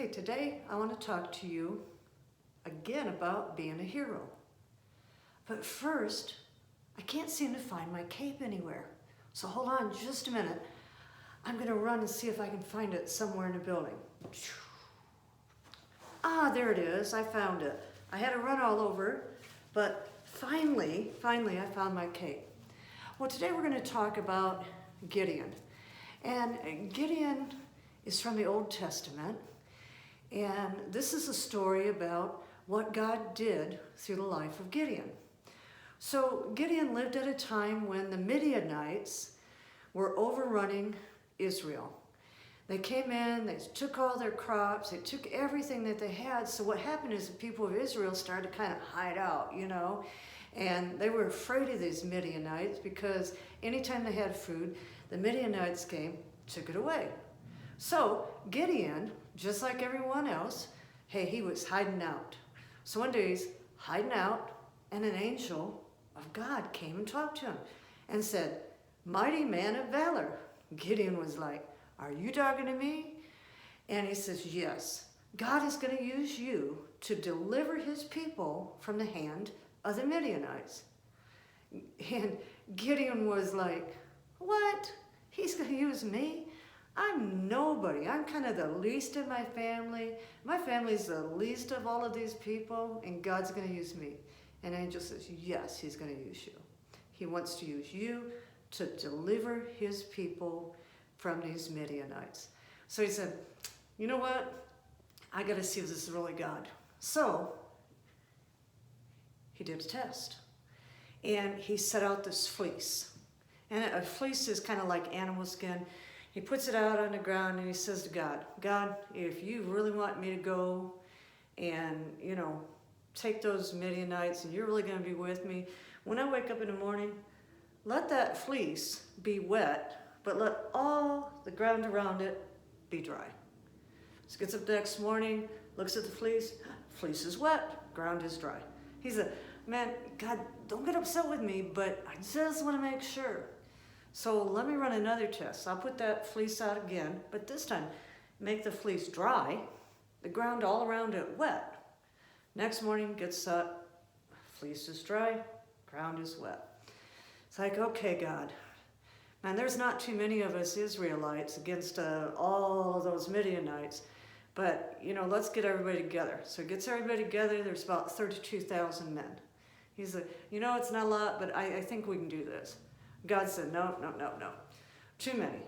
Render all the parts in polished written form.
Okay, today I want to talk to you again about being a hero. But first, I can't seem to find my cape anywhere. So hold on just a minute. I'm going to run and see if I can find it somewhere in the building. Ah, there it is. I found it. I had to run all over, but finally I found my cape. Well, today we're going to talk about Gideon. And Gideon is from the Old Testament. And this is a story about what God did through the life of Gideon. So Gideon lived at a time when the Midianites were overrunning Israel. They came in, they took all their crops, they took everything that they had. So what happened is the people of Israel started to kind of hide out, and they were afraid of these Midianites because anytime they had food, the Midianites came, took it away. So Gideon, just like everyone else, hey, he was hiding out. So one day he's hiding out, and an angel of God came and talked to him and said, "Mighty man of valor." Gideon was like, "Are you talking to me?" And he says, "Yes, God is going to use you to deliver his people from the hand of the Midianites." And Gideon was like, "What? He's going to use me? I'm nobody. I'm kind of the least in my family. My family's the least of all of these people, and God's going to use me." And the angel says, "Yes, he's going to use you. He wants to use you to deliver his people from these Midianites." So he said, "You know what? I got to see if this is really God." So he did a test, and he set out this fleece. And a fleece is kind of like animal skin. He puts it out on the ground and he says to God, "God, if you really want me to go and, take those Midianites and you're really going to be with me, when I wake up in the morning, let that fleece be wet, but let all the ground around it be dry." So gets up the next morning, looks at the fleece is wet, ground is dry. He said, "Man, God, don't get upset with me, but I just want to make sure. So let me run another test. I'll put that fleece out again, but this time make the fleece dry, the ground all around it wet." Next morning, gets up, fleece is dry, ground is wet. It's like, okay, God, man, there's not too many of us Israelites against all those Midianites, but, let's get everybody together. So he gets everybody together. There's about 32,000 men. He's like, it's not a lot, but I think we can do this. God said, no. Too many.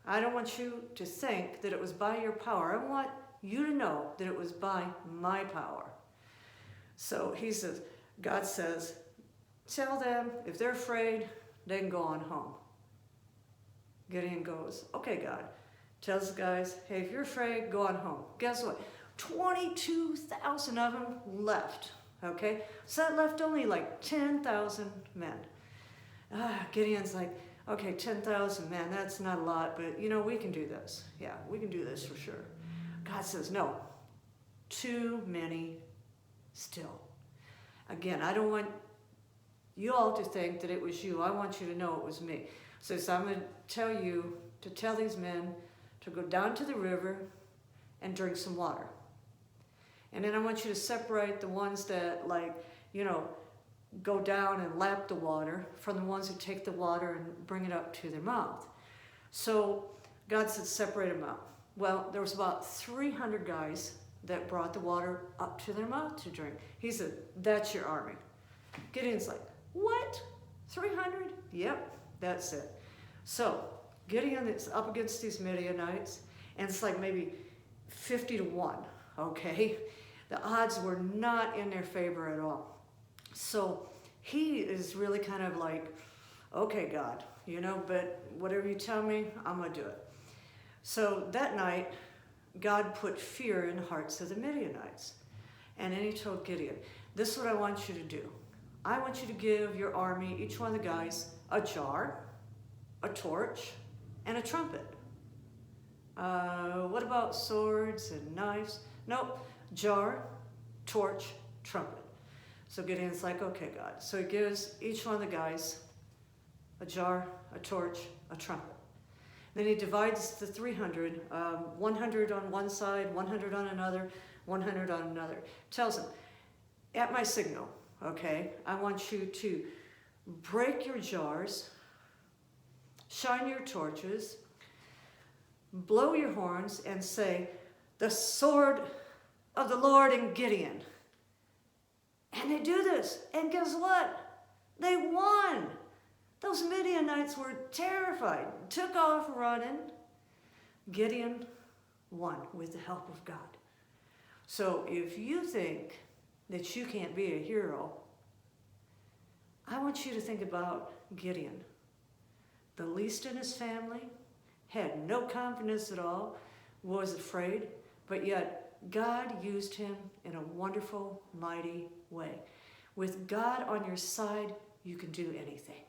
I don't want you to think that it was by your power. I want you to know that it was by my power. So God says, tell them if they're afraid, they can go on home. Gideon goes, "Okay, God." Tells the guys, "Hey, if you're afraid, go on home." Guess what? 22,000 of them left. Okay? So that left only like 10,000 men. Gideon's like, "Okay, 10,000 men, that's not a lot, but we can do this. Yeah, we can do this for sure." God says, "No, too many still." Again, I don't want you all to think that it was you. I want you to know it was me. So I'm going to tell you to tell these men to go down to the river and drink some water. And then I want you to separate the ones that go down and lap the water from the ones who take the water and bring it up to their mouth. So God said, separate them out. Well, there was about 300 guys that brought the water up to their mouth to drink. He said, "That's your army." Gideon's like, "What? 300? Yep, that's it." So Gideon is up against these Midianites, and it's like maybe 50-1, okay? The odds were not in their favor at all. So he is really kind of like, "Okay, God, but whatever you tell me, I'm going to do it." So that night, God put fear in the hearts of the Midianites. And then he told Gideon, "This is what I want you to do. I want you to give your army, each one of the guys, a jar, a torch, and a trumpet." What about swords and knives? Nope, jar, torch, trumpet. So Gideon's like, "Okay, God." So he gives each one of the guys a jar, a torch, a trumpet. Then he divides the 300, 100 on one side, 100 on another, 100 on another. Tells him, at my signal, okay, I want you to break your jars, shine your torches, blow your horns, and say, the sword of the Lord in Gideon. And they do this, and guess what? They won. Those Midianites were terrified, took off running. Gideon won with the help of God. So if you think that you can't be a hero, I want you to think about Gideon. The least in his family, had no confidence at all, was afraid, but yet God used him in a wonderful, mighty way. With God on your side, you can do anything.